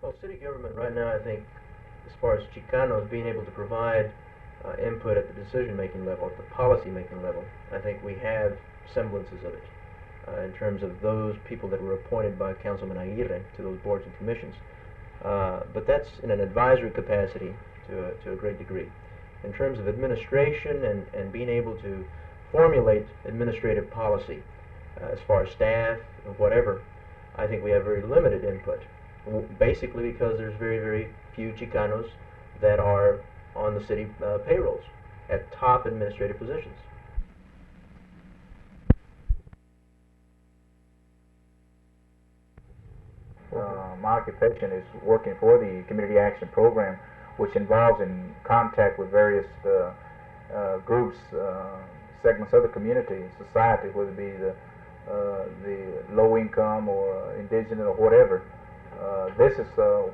Well, city government right now, I think, as far as Chicanos being able to provide input at the decision-making level, at the policy-making level, I think we have semblances of it in terms of those people that were appointed by Councilman Aguirre to those boards and commissions. But that's in an advisory capacity to a great degree. In terms of administration and being able to formulate administrative policy as far as staff or whatever, I think we have very limited input. Basically because there's very, very few Chicanos that are on the city payrolls at top administrative positions. My occupation is working for the Community Action Program, which involves in contact with various groups, segments of the community, society, whether it be the low income or indigenous or whatever. This is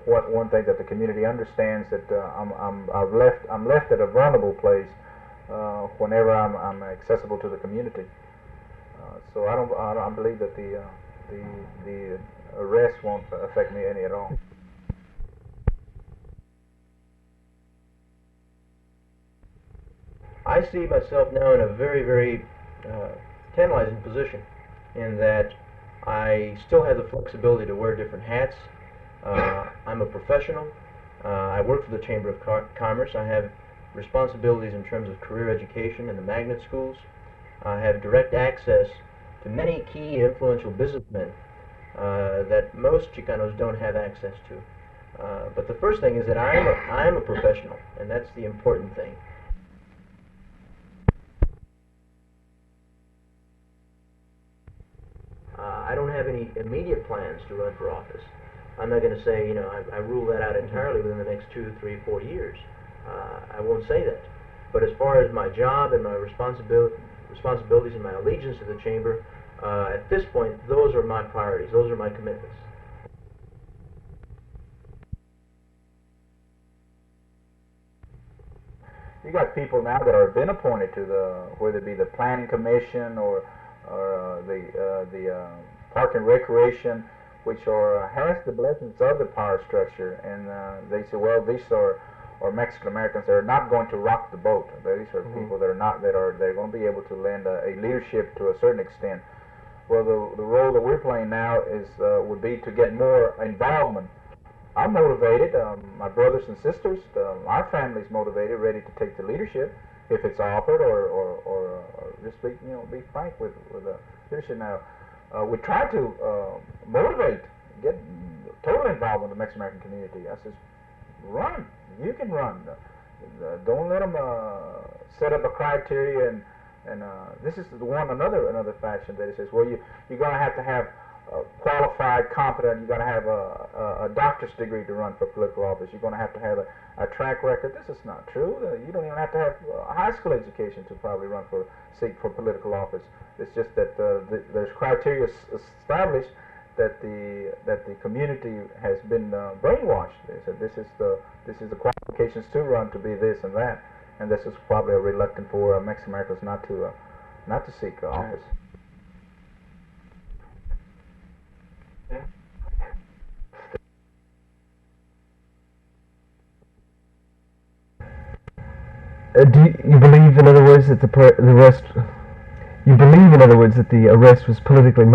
one thing that the community understands, that I'm left at a vulnerable place whenever I'm accessible to the community. So I don't believe that the arrest won't affect me any at all. I see myself now in a very, very tantalizing position in that I still have the flexibility to wear different hats. I'm a professional. I work for the Chamber of Commerce. I have responsibilities in terms of career education in the magnet schools. I have direct access to many key influential businessmen that most Chicanos don't have access to. But the first thing is that I am a professional, and that's the important thing. I don't have any immediate plans to run for office. I'm not going to say, you know, I rule that out entirely within the next 2, 3, 4 years. I won't say that. But as far as my job and my responsibilities and my allegiance to the Chamber, at this point, those are my priorities. Those are my commitments. You got people now that have been appointed to whether it be the Planning Commission or the Park and Recreation, which has the blessings of the power structure, and they say, well, these are Mexican Americans that are not going to rock the boat. These are people that they're going to be able to lend a leadership to a certain extent. Well, the role that we're playing now would be to get more involvement. I'm motivated. My brothers and sisters, our family's motivated, ready to take the leadership if it's offered, or just be frank with the leadership. Now, we try to motivate, get total involvement in the Mexican American community. I says, run. You can run. Don't let them set up a criteria and this is another faction that it says, well, you're going to have qualified, competent. You're going to have a doctor's degree to run for political office. You're going to have a track record. This is not true. You don't even have to have a high school education to probably seek for political office. It's just that there's criteria established that the community has been brainwashed. They said this is the qualifications to run, to be this and that, and this is probably a reluctant for Mexican Americans not to seek office. Do you believe, in other words, that the arrest? You believe, in other words, that the arrest was politically